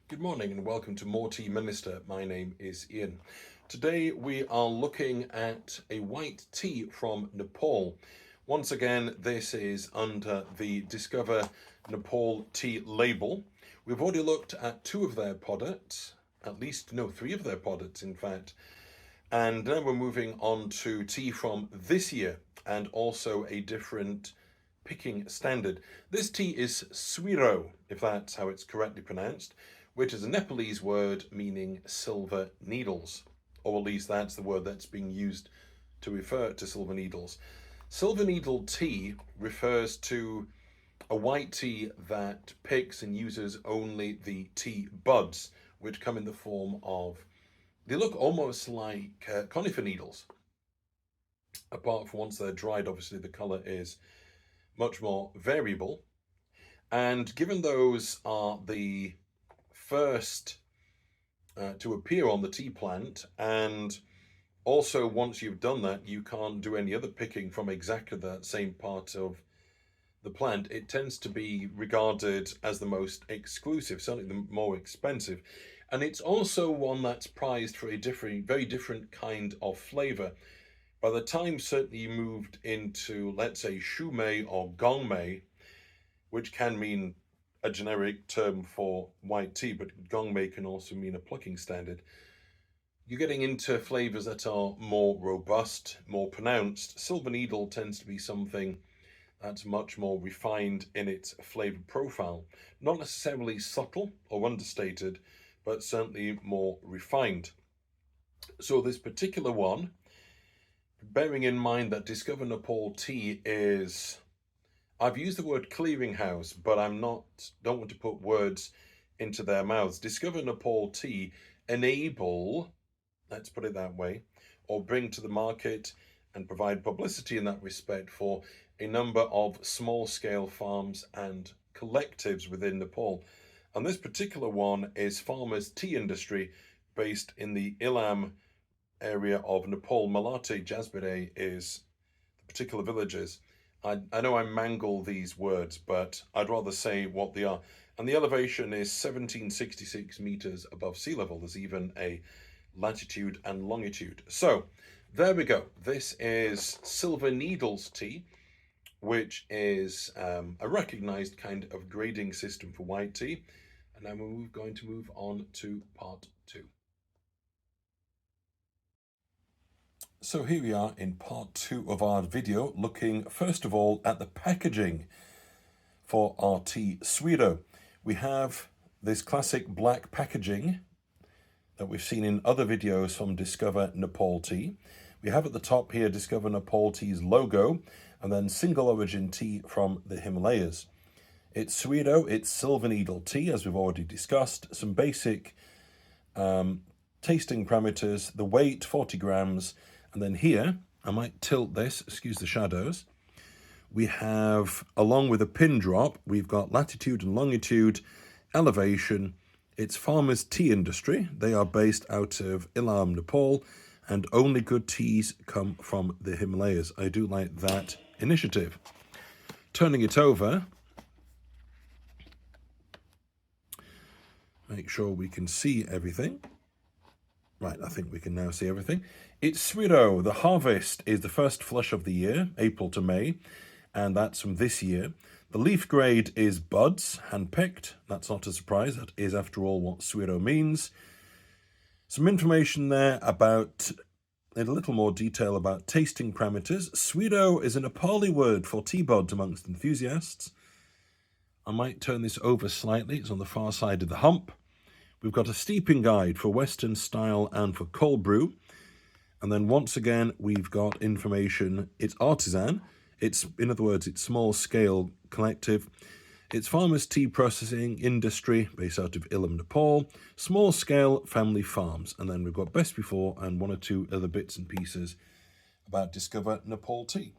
Good morning and welcome to More Tea Minister. My name is Ian. Today we are looking at a white tea from Nepal. Once again, this is under the Discover Nepal Tea label. We've already looked at two of their products, three of their products in fact. And now we're moving on to tea from this year and also a different picking standard. This tea is Suiro, if that's how it's correctly pronounced, which is a Nepalese word meaning silver needles, or at least that's the word that's being used to refer to silver needles. Silver needle tea refers to a white tea that picks and uses only the tea buds, which come in the form of, they look almost like conifer needles. Apart from once they're dried, obviously the colour is much more variable. And given those are the first to appear on the tea plant, and also once you've done that, you can't do any other picking from exactly that same part of the plant, it tends to be regarded as the most exclusive, certainly the more expensive. And it's also one that's prized for a very different kind of flavour. By the time certainly you moved into, let's say, shumei or gongmei, which can mean a generic term for white tea, but gongmei can also mean a plucking standard, you're getting into flavours that are more robust, more pronounced. Silver needle tends to be something that's much more refined in its flavour profile. Not necessarily subtle or understated, but certainly more refined. So this particular one, bearing in mind that Discover Nepal tea is, I've used the word clearinghouse, but don't want to put words into their mouths. Discover Nepal tea enable, let's put it that way, or bring to the market and provide publicity in that respect for a number of small-scale farms and collectives within Nepal. And this particular one is Farmers Tea Industry based in the Ilam area of Nepal. Malate-Jasbire is the particular villages. I know I mangle these words, but I'd rather say what they are. And the elevation is 1766 meters above sea level. There's even a latitude and longitude. So there we go. This is Silver Needles tea, which is a recognized kind of grading system for white tea. And now we're going to move on to part two. So here we are in part two of our video, looking first of all at the packaging for our tea Suiro. We have this classic black packaging that we've seen in other videos from Discover Nepal Tea. We have at the top here Discover Nepal Tea's logo, and then single origin tea from the Himalayas. It's Suiro, it's silver needle tea, as we've already discussed. Some basic tasting parameters, the weight, 40 grams, and then here, I might tilt this, excuse the shadows, we have, along with a pin drop, we've got latitude and longitude, elevation. It's Farmers Tea Industry. They are based out of Ilam, Nepal, and only good teas come from the Himalayas. I do like that initiative. Turning it over, make sure we can see everything. Right, I think we can now see everything. It's Suiro. The harvest is the first flush of the year, April to May, and that's from this year. The leaf grade is buds, hand-picked. That's not a surprise. That is, after all, what Suiro means. Some information there about, in a little more detail about tasting parameters. Suiro is a Nepali word for tea buds amongst enthusiasts. I might turn this over slightly. It's on the far side of the hump. We've got a steeping guide for Western style and for cold brew. And then once again, we've got information. It's artisan. It's, in other words, it's small scale collective. It's Farmers Tea Processing Industry based out of Ilam, Nepal. Small scale family farms. And then we've got best before and one or two other bits and pieces about Discover Nepal Tea.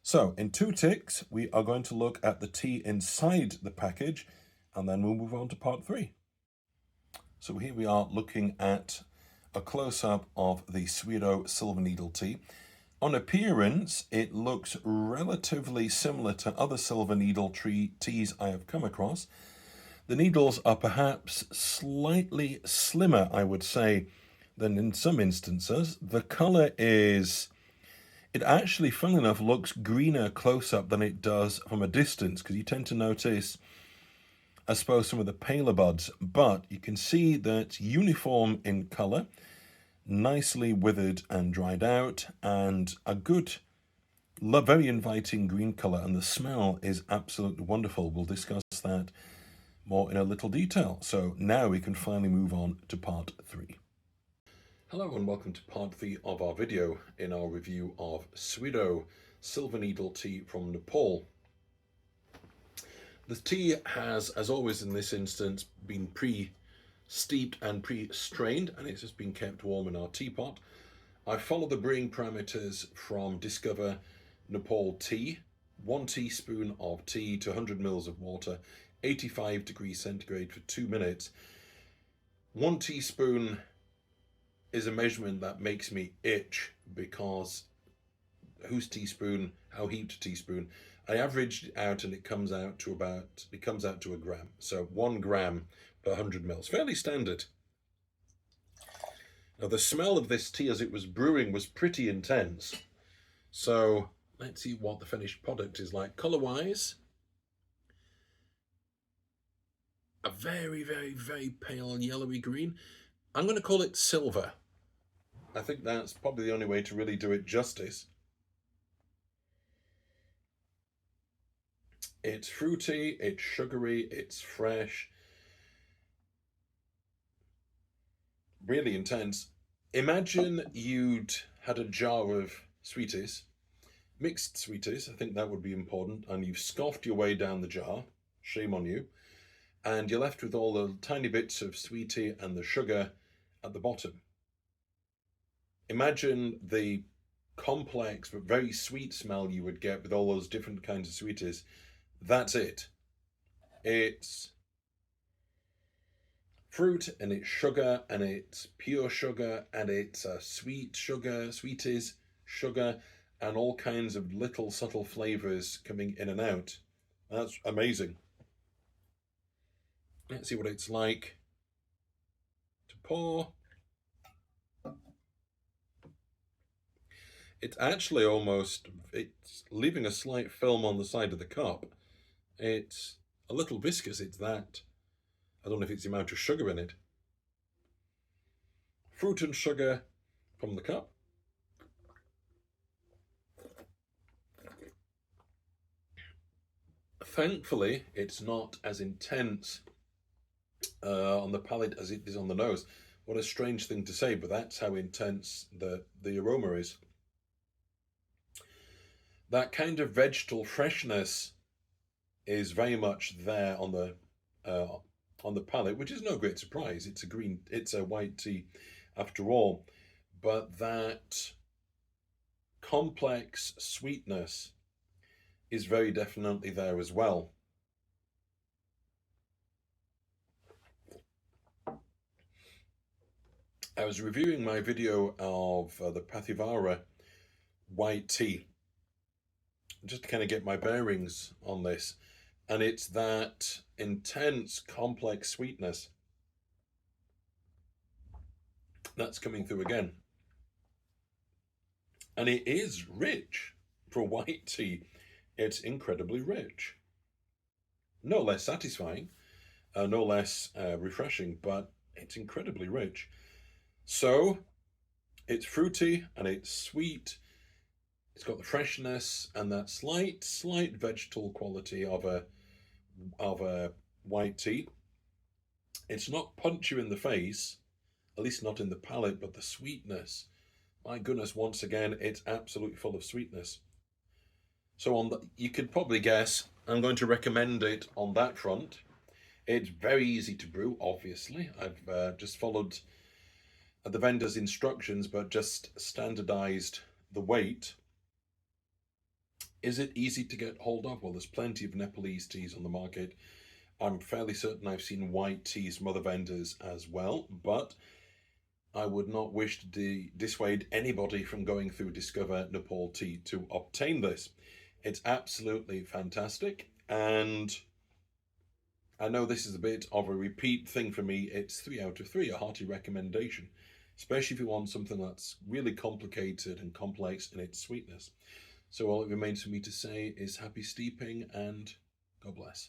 So in two ticks, we are going to look at the tea inside the package, and then we'll move on to part three. So here we are looking at a close-up of the Suiro Silver Needle tea. On appearance, it looks relatively similar to other silver needle teas I have come across. The needles are perhaps slightly slimmer, I would say, than in some instances. The colour is, it actually, funnily enough, looks greener close up than it does from a distance, because you tend to notice, I suppose, some of the paler buds, but you can see that uniform in colour, nicely withered and dried out, and a good, very inviting green colour, and the smell is absolutely wonderful. We'll discuss that more in a little detail. So now we can finally move on to part 3. Hello and welcome to part 3 of our video in our review of Suiro Silver Needle tea from Nepal. The tea has, as always in this instance, been pre-steeped and pre-strained, and it's just been kept warm in our teapot. I follow the brewing parameters from Discover Nepal tea: 1 teaspoon of tea to 100 ml of water, 85 degrees centigrade for 2 minutes. 1 teaspoon is a measurement that makes me itch, because whose teaspoon, how heaped a teaspoon? I averaged it out and it comes out to a gram. So 1 gram per 100 mils, fairly standard. Now the smell of this tea as it was brewing was pretty intense. So let's see what the finished product is like. Colour-wise, a very, very, very pale yellowy green. I'm going to call it silver. I think that's probably the only way to really do it justice. It's fruity, it's sugary, it's fresh. Really intense. Imagine you'd had a jar of sweeties, mixed sweeties, I think that would be important, and you've scoffed your way down the jar, shame on you, and you're left with all the tiny bits of sweetie and the sugar at the bottom. Imagine the complex but very sweet smell you would get with all those different kinds of sweeties. That's it. It's fruit and it's sugar and it's pure sugar and it's sweet sugar, sweeties, sugar, and all kinds of little subtle flavors coming in and out. That's amazing. Let's see what it's like to pour. It's actually it's leaving a slight film on the side of the cup. It's a little viscous, it's that. I don't know if it's the amount of sugar in it. Fruit and sugar from the cup. Thankfully, it's not as intense on the palate as it is on the nose. What a strange thing to say, but that's how intense the aroma is. That kind of vegetal freshness is very much there on the palate, which is no great surprise. It's a white tea after all, but that complex sweetness is very definitely there as well. I was reviewing my video of the Pathivara white tea, just to kind of get my bearings on this, and it's that intense complex sweetness that's coming through again, and it is rich for white tea. It's incredibly rich, no less satisfying, no less refreshing, but it's incredibly rich. So it's fruity and it's sweet. It's got the freshness and that slight vegetal quality of a white tea. It's not punch you in the face, at least not in the palate, but the sweetness. My goodness, once again, it's absolutely full of sweetness. So you could probably guess I'm going to recommend it on that front. It's very easy to brew, obviously. I've just followed the vendor's instructions, but just standardized the weight. Is it easy to get hold of? Well, there's plenty of Nepalese teas on the market. I'm fairly certain I've seen white teas from other vendors as well, but I would not wish to dissuade anybody from going through Discover Nepal Tea to obtain this. It's absolutely fantastic, and I know this is a bit of a repeat thing for me. It's 3 out of 3, a hearty recommendation, especially if you want something that's really complicated and complex in its sweetness. So all it remains for me to say is happy steeping and God bless.